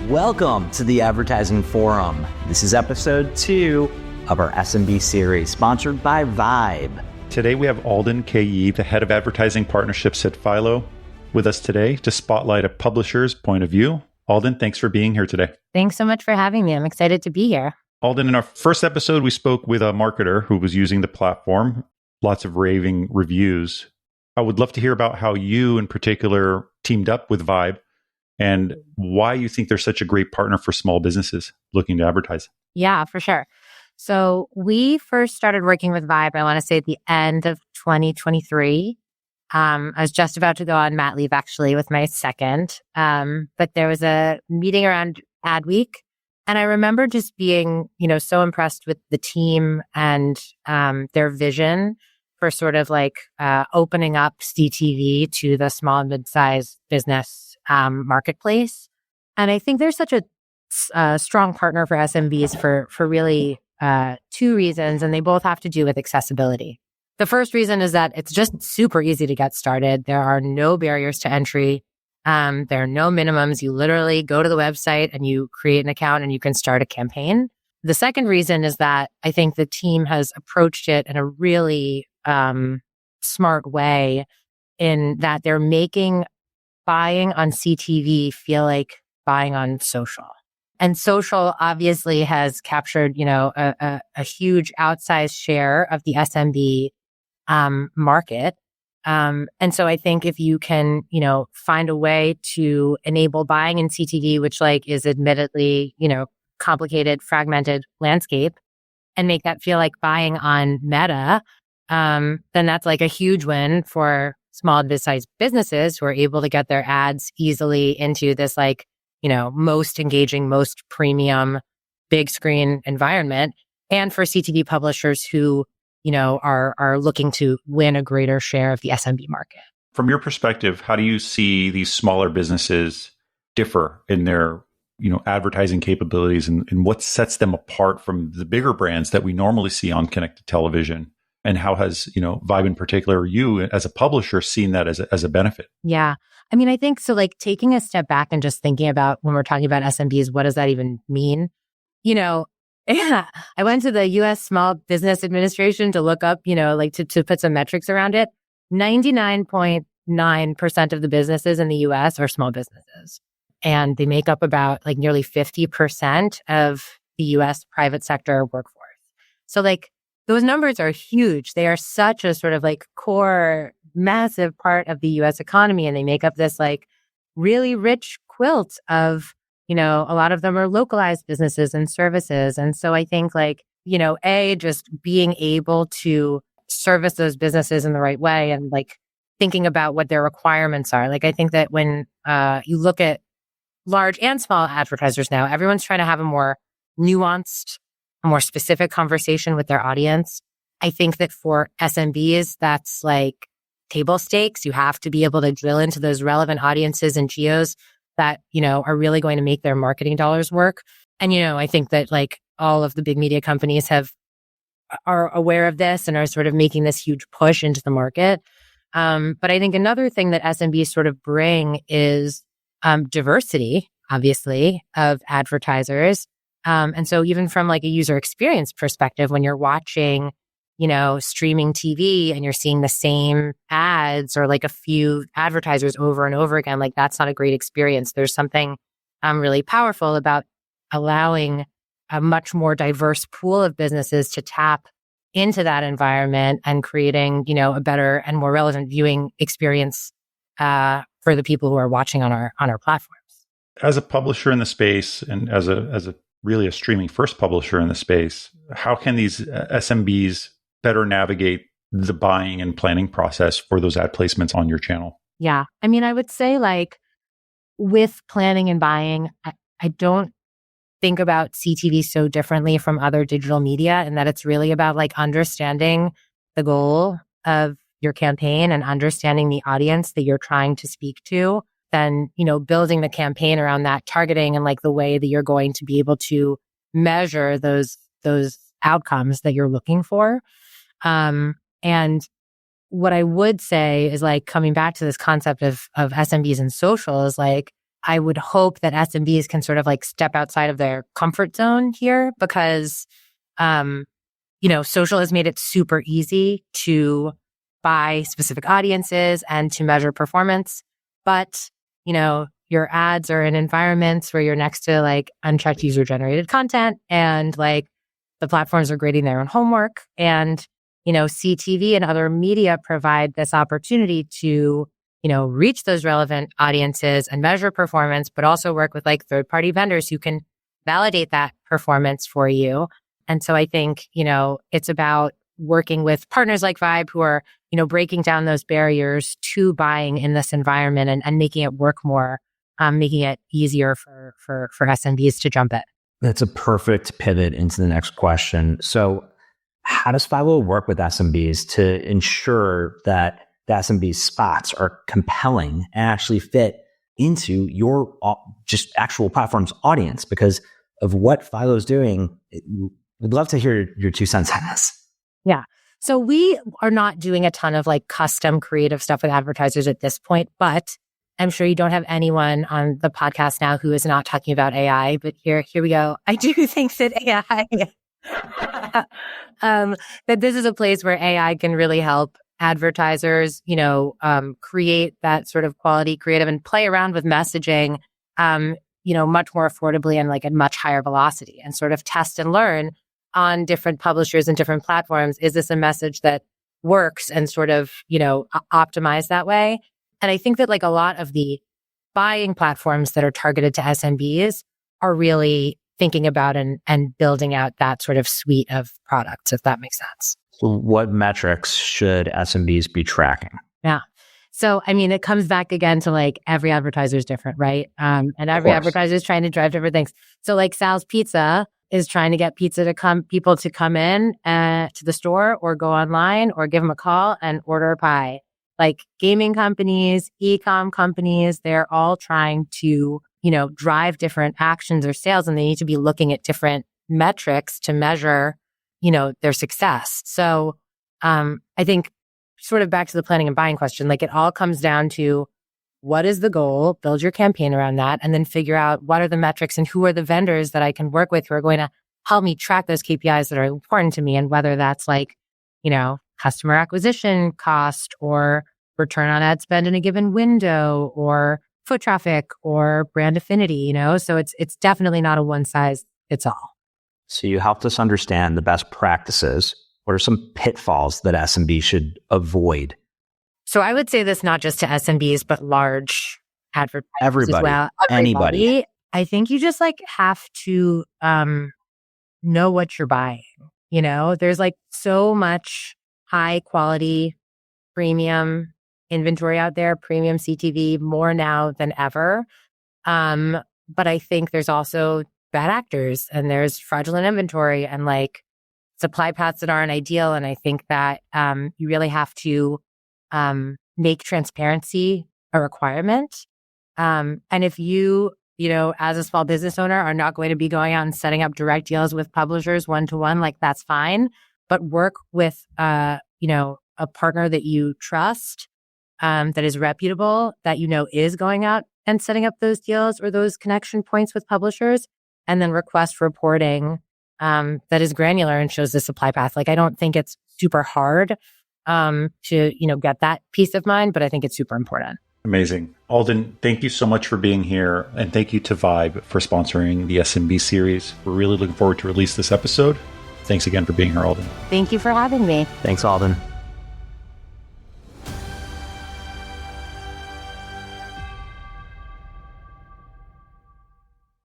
Welcome to the Advertising Forum. This is episode 2 of our SMB series, sponsored by Vibe. Today we have Aulden Kaye Yi, the head of advertising partnerships at Philo, with us today to spotlight a publisher's point of view. Aulden, thanks for being here today. Thanks so much for having me. I'm excited to be here. Aulden, in our first episode, we spoke with a marketer who was using the platform. Lots of raving reviews. I would love to hear about how you in particular teamed up with Vibe and why you think they're such a great partner for small businesses looking to advertise. Yeah, for sure. So we first started working with Vibe, I want to say at the end of 2023. I was just about to go on mat leave actually with my second. But there was a meeting around Ad Week. And I remember just being, so impressed with the team and their vision for sort of like opening up CTV to the small and mid-sized business marketplace. And I think there's such a strong partner for SMBs for really two reasons, and they both have to do with accessibility. The first reason is that it's just super easy to get started. There are no barriers to entry. There are no minimums. You literally go to the website and you create an account and you can start a campaign. The second reason is that I think the team has approached it in a really smart way in that they're making buying on CTV feel like buying on social. And social obviously has captured, a huge outsized share of the SMB market. And so I think if you can, find a way to enable buying in CTV, which is admittedly, complicated, fragmented landscape, and make that feel like buying on Meta, then that's a huge win for small and mid-sized businesses who are able to get their ads easily into this most engaging, most premium, big screen environment, and for CTV publishers who are looking to win a greater share of the SMB market. From your perspective, how do you see these smaller businesses differ in their advertising capabilities and what sets them apart from the bigger brands that we normally see on connected television? And how has, Vibe in particular, you as a publisher seen that as a benefit? Yeah. I mean, I think so taking a step back and just thinking about when we're talking about SMBs, what does that even mean? I went to the U.S. Small Business Administration to look up, to put some metrics around it. 99.9% of the businesses in the U.S. are small businesses. And they make up about nearly 50% of the U.S. private sector workforce. So those numbers are huge. They are such a sort of core, massive part of the U.S. economy. And they make up this really rich quilt of, a lot of them are localized businesses and services. And so I think just being able to service those businesses in the right way and thinking about what their requirements are. I think that when you look at large and small advertisers now, everyone's trying to have a more nuanced, a more specific conversation with their audience. I think that for SMBs, that's table stakes. You have to be able to drill into those relevant audiences and geos that, are really going to make their marketing dollars work. And, I think that all of the big media companies are aware of this and are sort of making this huge push into the market. But I think another thing that SMBs sort of bring is diversity, obviously, of advertisers. And so even from a user experience perspective, when you're watching, streaming TV and you're seeing the same ads or a few advertisers over and over again, that's not a great experience. There's something really powerful about allowing a much more diverse pool of businesses to tap into that environment and creating, a better and more relevant viewing experience for the people who are watching on our platforms. As a publisher in the space and as a really a streaming first publisher in the space, how can these SMBs better navigate the buying and planning process for those ad placements on your channel? Yeah. I mean, I would say with planning and buying, I don't think about CTV so differently from other digital media and that it's really about understanding the goal of your campaign and understanding the audience that you're trying to speak to, then, building the campaign around that targeting and the way that you're going to be able to measure those outcomes that you're looking for. And what I would say is coming back to this concept of SMBs and social is I would hope that SMBs can sort of like step outside of their comfort zone here because, social has made it super easy to buy specific audiences and to measure performance. But, your ads are in environments where you're next to like unchecked user generated content and like the platforms are grading their own homework. And, CTV and other media provide this opportunity to, reach those relevant audiences and measure performance, but also work with like third-party vendors who can validate that performance for you. And so I think, it's about working with partners like Vibe who are, breaking down those barriers to buying in this environment and making it work more, making it easier for SMBs to jump in. That's a perfect pivot into the next question. So how does Philo work with SMBs to ensure that the SMB spots are compelling and actually fit into your just actual platform's audience? Because of what Philo's doing, we'd love to hear your 2 cents on this. Yeah. So we are not doing a ton of like custom creative stuff with advertisers at this point, but I'm sure you don't have anyone on the podcast now who is not talking about AI, but here we go. I do think that AI, that this is a place where AI can really help advertisers, create that sort of quality creative and play around with messaging, much more affordably and like at much higher velocity and sort of test and learn on different publishers and different platforms. Is this a message that works and sort of, optimize that way? And I think that like a lot of the buying platforms that are targeted to SMBs are really thinking about and building out that sort of suite of products, if that makes sense. So what metrics should SMBs be tracking? Yeah. So, it comes back again to like every advertiser is different, right? And every advertiser is trying to drive different things. So like Sal's Pizza is trying to get people to come in to the store or go online or give them a call and order a pie. Like gaming companies, e-com companies, they're all trying to, drive different actions or sales, and they need to be looking at different metrics to measure, their success. So I think sort of back to the planning and buying question, like it all comes down to what is the goal, build your campaign around that, and then figure out what are the metrics and who are the vendors that I can work with who are going to help me track those KPIs that are important to me. And whether that's like, customer acquisition cost or return on ad spend in a given window or foot traffic or brand affinity, so it's definitely not a one size fits all. So you helped us understand the best practices. What are some pitfalls that SMB should avoid? So I would say this not just to SMBs, but large advertisers as well. Anybody. I think you just like have to know what you're buying. There's like so much high quality premium inventory out there, premium CTV, more now than ever. But I think there's also bad actors and there's fraudulent inventory and like supply paths that aren't ideal. And I think that you really have to make transparency a requirement. And if you, as a small business owner are not going to be going out and setting up direct deals with publishers one-to-one, like that's fine. But work with, a partner that you trust, that is reputable, that is going out and setting up those deals or those connection points with publishers, and then request reporting that is granular and shows the supply path. Like I don't think it's super hard to get that peace of mind, but I think it's super important. Amazing. Aulden, thank you so much for being here. And thank you to Vibe for sponsoring the SMB series. We're really looking forward to release this episode. Thanks again for being here, Aulden. Thank you for having me. Thanks, Aulden.